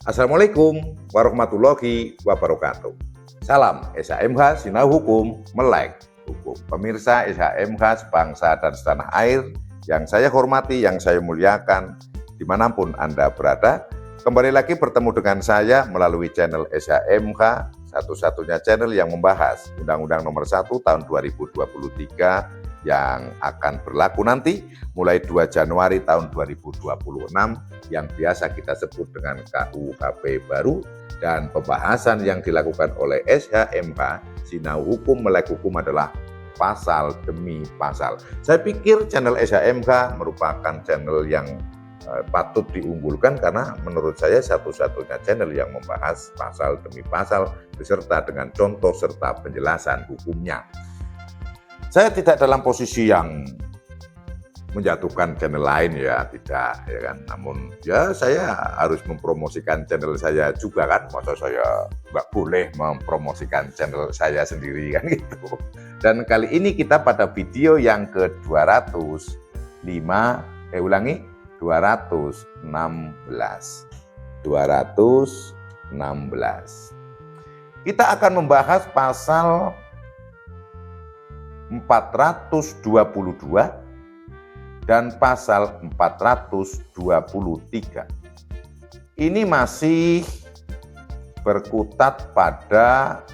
Assalamualaikum warahmatullahi wabarakatuh. Salam SHMH Sinau Hukum Melek Hukum. Pemirsa SHMH sebangsa dan setanah air yang saya hormati, yang saya muliakan, dimanapun Anda berada, kembali lagi bertemu dengan saya melalui channel SHMH, satu-satunya channel yang membahas Undang-Undang Nomor 1 Tahun 2023 yang akan berlaku nanti mulai 2 Januari tahun 2026 yang biasa kita sebut dengan KUHP baru, dan pembahasan yang dilakukan oleh SHMH Sinau Hukum Melek Hukum adalah pasal demi pasal. Saya pikir channel SHMH merupakan channel yang patut diunggulkan karena menurut saya satu-satunya channel yang membahas pasal demi pasal beserta dengan contoh serta penjelasan hukumnya. Saya tidak dalam posisi yang menjatuhkan channel lain ya, tidak ya kan. Namun ya saya harus mempromosikan channel saya juga kan. Masa saya nggak boleh mempromosikan channel saya sendiri kan gitu. Dan kali ini kita pada video yang ke-216. Kita akan membahas pasal 422 dan pasal 423. Ini masih berkutat pada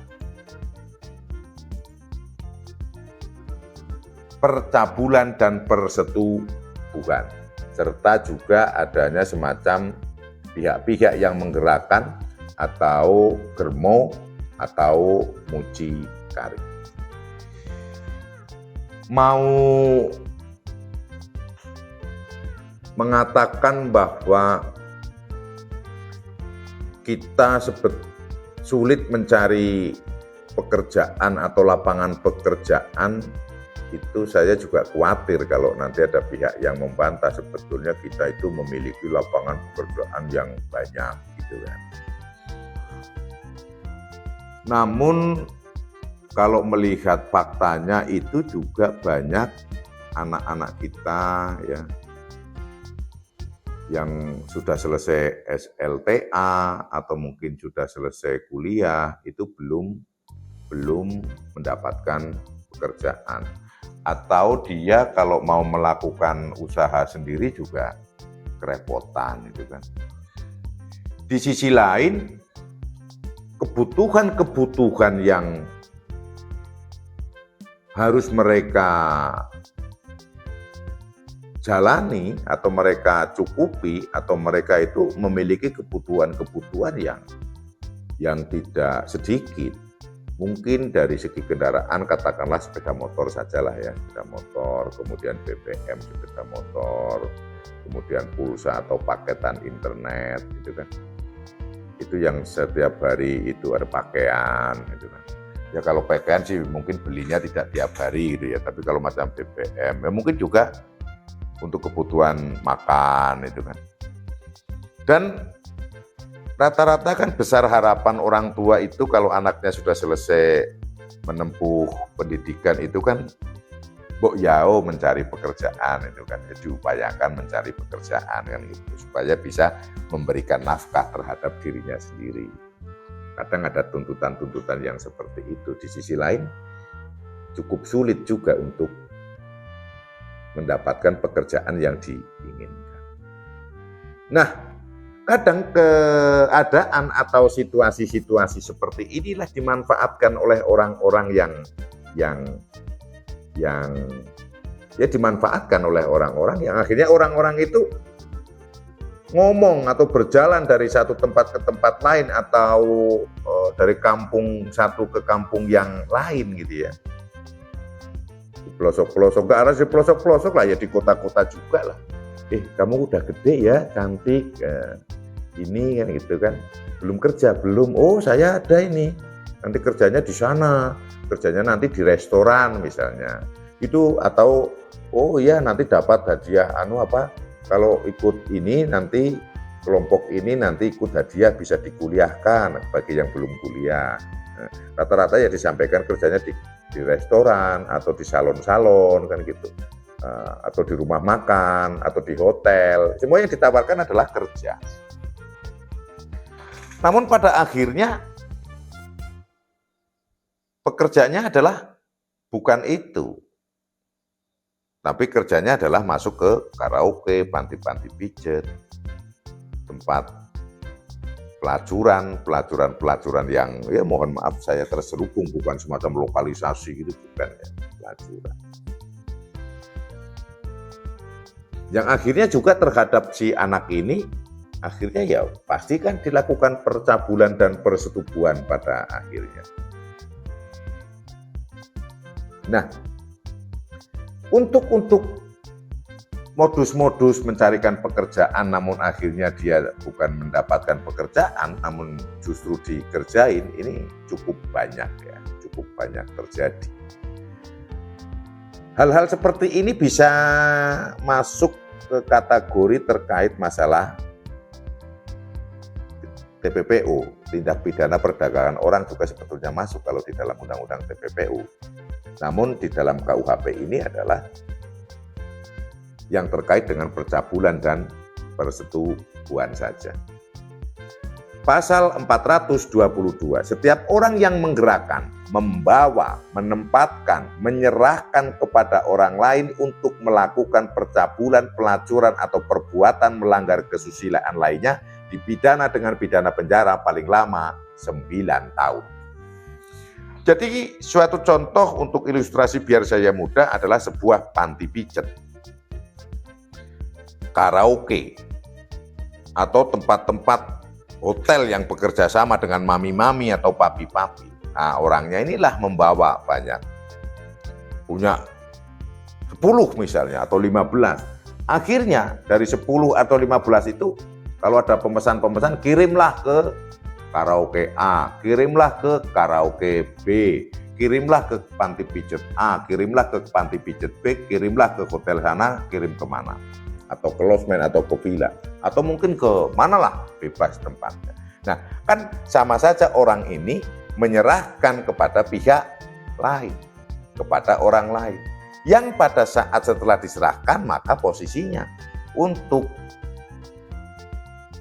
percabulan dan persetubuhan, serta juga adanya semacam pihak-pihak yang menggerakkan atau germo atau mucikari. Mau mengatakan bahwa kita sulit mencari pekerjaan atau lapangan pekerjaan, itu saya juga khawatir kalau nanti ada pihak yang membantah sebetulnya kita itu memiliki lapangan pekerjaan yang banyak gitu kan. Namun kalau melihat faktanya itu juga banyak anak-anak kita ya yang sudah selesai SLTA atau mungkin sudah selesai kuliah itu belum mendapatkan pekerjaan, atau dia kalau mau melakukan usaha sendiri juga kerepotan gitu kan. Di sisi lain kebutuhan yang harus mereka jalani atau mereka cukupi, atau mereka itu memiliki kebutuhan yang tidak sedikit. Mungkin dari segi kendaraan, katakanlah sepeda motor sajalah ya, sepeda motor, kemudian BBM sepeda motor, kemudian pulsa atau paketan internet gitu kan. Itu yang setiap hari itu ada pakaian gitu kan. Ya kalau pakaian sih mungkin belinya tidak tiap hari gitu ya, tapi kalau macam BBM ya mungkin juga untuk kebutuhan makan itu kan. Dan rata-rata kan besar harapan orang tua itu kalau anaknya sudah selesai menempuh pendidikan itu kan mbok yao mencari pekerjaan itu kan, ya, diupayakan mencari pekerjaan kan gitu, supaya bisa memberikan nafkah terhadap dirinya sendiri. Kadang ada tuntutan-tuntutan yang seperti itu. Di sisi lain cukup sulit juga untuk mendapatkan pekerjaan yang diinginkan. Nah, kadang keadaan atau situasi-situasi seperti inilah dimanfaatkan oleh orang-orang yang dimanfaatkan oleh orang-orang yang akhirnya orang-orang itu ngomong atau berjalan dari satu tempat ke tempat lain, atau dari kampung satu ke kampung yang lain gitu ya. Di pelosok-pelosok, gak harus di pelosok-pelosok lah ya, di kota-kota juga lah. Kamu udah gede ya, cantik, ini kan gitu kan. Belum kerja, belum. Oh saya ada ini, nanti kerjanya di sana, kerjanya nanti di restoran misalnya. Itu atau oh iya nanti dapat hadiah kalau ikut ini nanti kelompok ini nanti ikut hadiah bisa dikuliahkan bagi yang belum kuliah. Rata-rata ya disampaikan kerjanya di restoran atau di salon-salon kan gitu, atau di rumah makan atau di hotel. Semua yang ditawarkan adalah kerja. Namun pada akhirnya pekerjaannya adalah bukan itu. Tapi kerjanya adalah masuk ke karaoke, panti-panti pijat, tempat pelacuran yang ya mohon maaf saya terselubung, bukan semacam lokalisasi gitu, bukan ya, pelacuran. Yang akhirnya juga terhadap si anak ini, akhirnya ya pasti kan dilakukan percabulan dan persetubuhan pada akhirnya. Nah, untuk modus-modus mencarikan pekerjaan namun akhirnya dia bukan mendapatkan pekerjaan namun justru dikerjain, ini cukup banyak ya, cukup banyak terjadi. Hal-hal seperti ini bisa masuk ke kategori terkait masalah TPPU, tindak pidana perdagangan orang juga sebetulnya masuk kalau di dalam undang-undang TPPU. Namun di dalam KUHP ini adalah yang terkait dengan percabulan dan persetubuhan saja. Pasal 422, setiap orang yang menggerakkan, membawa, menempatkan, menyerahkan kepada orang lain untuk melakukan percabulan, pelacuran, atau perbuatan melanggar kesusilaan lainnya dipidana dengan pidana penjara paling lama 9 tahun. Jadi suatu contoh untuk ilustrasi biar saya mudah adalah sebuah panti pijat, karaoke, atau tempat-tempat hotel yang bekerja sama dengan mami-mami atau papi-papi. Nah, orangnya inilah membawa banyak, punya 10 misalnya atau 15. Akhirnya dari 10 atau 15 itu kalau ada pemesan-pemesan, kirimlah ke karaoke A, kirimlah ke karaoke B, kirimlah ke panti pijat A, kirimlah ke panti pijat B, kirimlah ke hotel sana, kirim kemana, atau ke losmen atau ke villa, atau mungkin ke manalah, bebas tempatnya. Nah, kan sama saja orang ini menyerahkan kepada pihak lain, kepada orang lain, yang pada saat setelah diserahkan maka posisinya untuk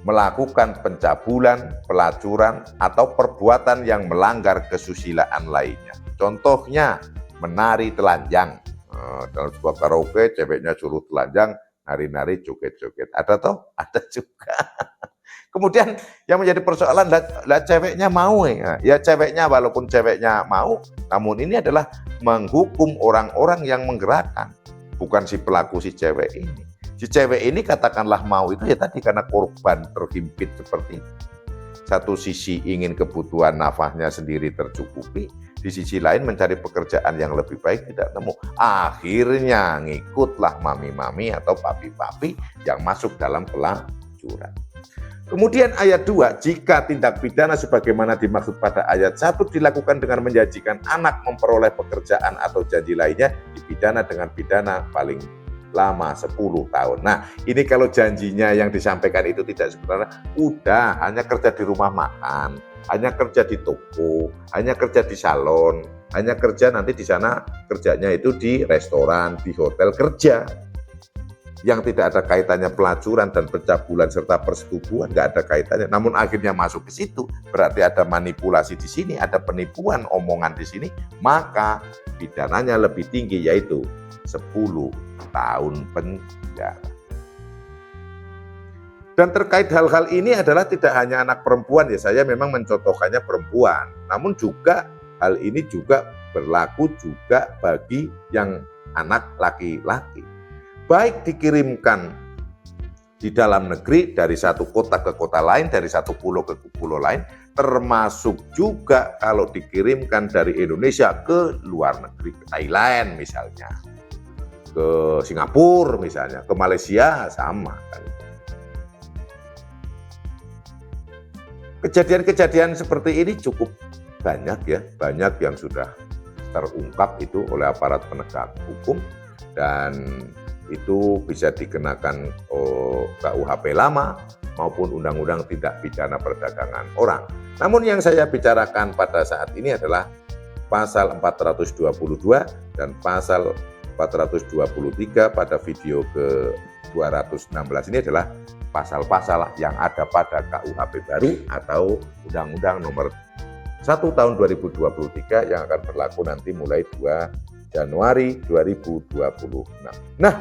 melakukan pencabulan, pelacuran, atau perbuatan yang melanggar kesusilaan lainnya. Contohnya menari telanjang. Dalam sebuah karaoke ceweknya suruh telanjang, nari-nari, joget-joget. Ada toh? Ada juga. Kemudian yang menjadi persoalan, lah ceweknya mau ya ceweknya, walaupun ceweknya mau, namun ini adalah menghukum orang-orang yang menggerakkan, bukan si pelaku si cewek ini. Si cewek ini katakanlah mau itu ya tadi karena korban terhimpit seperti itu. Satu sisi ingin kebutuhan nafkahnya sendiri tercukupi, di sisi lain mencari pekerjaan yang lebih baik tidak nemu. Akhirnya ngikutlah mami-mami atau papi-papi yang masuk dalam pelacuran. Kemudian ayat 2, jika tindak pidana sebagaimana dimaksud pada ayat 1 dilakukan dengan menjanjikan anak memperoleh pekerjaan atau janji lainnya, dipidana dengan pidana paling lama 10 tahun. Nah, ini kalau janjinya yang disampaikan itu tidak sebenarnya udah hanya kerja di rumah makan, hanya kerja di toko, hanya kerja di salon, hanya kerja nanti di sana kerjanya itu di restoran, di hotel kerja. Yang tidak ada kaitannya pelacuran dan pencabulan serta persetubuhan, nggak ada kaitannya. Namun akhirnya masuk ke situ, berarti ada manipulasi di sini, ada penipuan omongan di sini, maka pidananya lebih tinggi yaitu 10 tahun penjara. Dan terkait hal-hal ini adalah tidak hanya anak perempuan ya, saya memang mencontohkannya perempuan, namun juga hal ini juga berlaku juga bagi yang anak laki-laki. Baik dikirimkan di dalam negeri dari satu kota ke kota lain, dari satu pulau ke pulau lain, termasuk juga kalau dikirimkan dari Indonesia ke luar negeri, ke Thailand misalnya, ke Singapura misalnya, ke Malaysia sama kan. Kejadian-kejadian seperti ini cukup banyak ya, banyak yang sudah terungkap itu oleh aparat penegak hukum dan itu bisa dikenakan KUHP lama maupun Undang-Undang Tindak Pidana Perdagangan Orang. Namun yang saya bicarakan pada saat ini adalah pasal 422 dan pasal 423 pada video ke-216 ini adalah pasal-pasal yang ada pada KUHP baru atau Undang-Undang Nomor 1 Tahun 2023 yang akan berlaku nanti mulai 2 Januari 2026. Nah,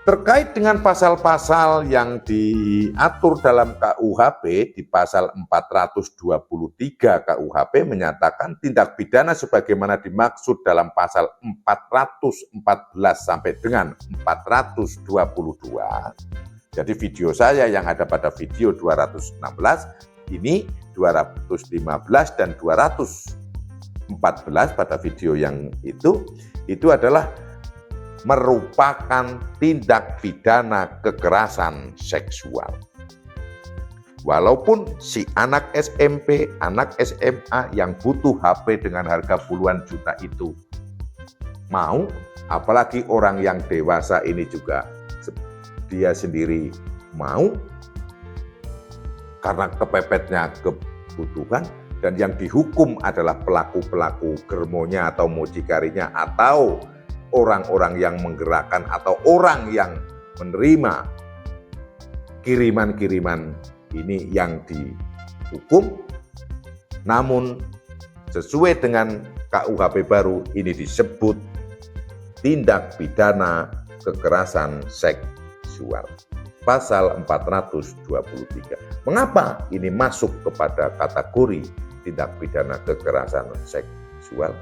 terkait dengan pasal-pasal yang diatur dalam KUHP, di pasal 423 KUHP menyatakan tindak pidana sebagaimana dimaksud dalam pasal 414 sampai dengan 422. Jadi video saya yang ada pada video 216, ini 215 dan 214 pada video yang itu adalah merupakan tindak pidana kekerasan seksual. Walaupun si anak SMP, anak SMA yang butuh HP dengan harga puluhan juta itu mau, apalagi orang yang dewasa ini juga dia sendiri mau, karena kepepetnya kebutuhan, dan yang dihukum adalah pelaku-pelaku germonya atau mucikarinya atau orang-orang yang menggerakkan atau orang yang menerima kiriman-kiriman ini yang dihukum. Namun sesuai dengan KUHP baru ini disebut tindak pidana kekerasan seksual. Pasal 423. Mengapa ini masuk kepada kategori tindak pidana kekerasan seksual?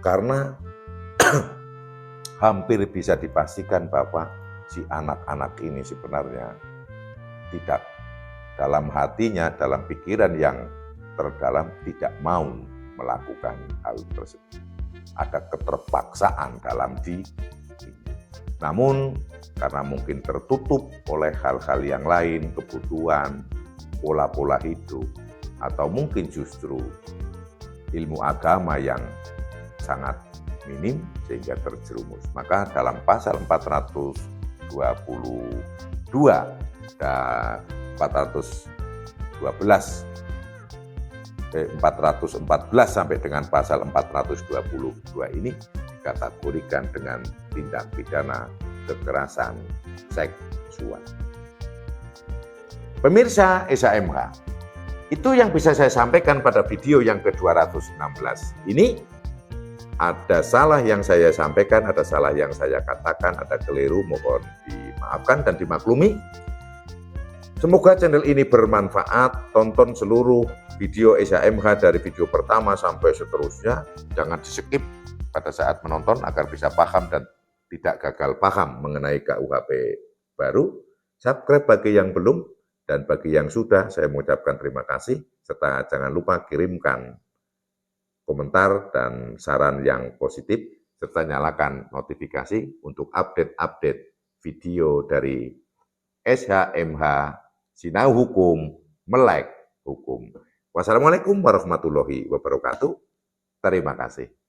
Karena hampir bisa dipastikan bahwa si anak-anak ini sebenarnya tidak dalam hatinya, dalam pikiran yang terdalam tidak mau melakukan hal tersebut. Ada keterpaksaan dalam diri. Namun karena mungkin tertutup oleh hal-hal yang lain, kebutuhan, pola-pola hidup, atau mungkin justru ilmu agama yang sangat minim sehingga terjerumus. Maka dalam pasal 422 dan 414 sampai dengan pasal 422 ini dikategorikan dengan tindak pidana kekerasan seksual. Pemirsa SHMH, itu yang bisa saya sampaikan pada video yang ke-216. Ini ada salah yang saya sampaikan, ada salah yang saya katakan, ada keliru, mohon dimaafkan dan dimaklumi. Semoga channel ini bermanfaat. Tonton seluruh video SHMH dari video pertama sampai seterusnya. Jangan di-skip pada saat menonton agar bisa paham dan tidak gagal paham mengenai KUHP baru. Subscribe bagi yang belum, dan bagi yang sudah saya mengucapkan terima kasih. Serta jangan lupa kirimkan komentar dan saran yang positif, serta nyalakan notifikasi untuk update-update video dari SHMH Sinau Hukum, Melek Hukum. Wassalamualaikum warahmatullahi wabarakatuh. Terima kasih.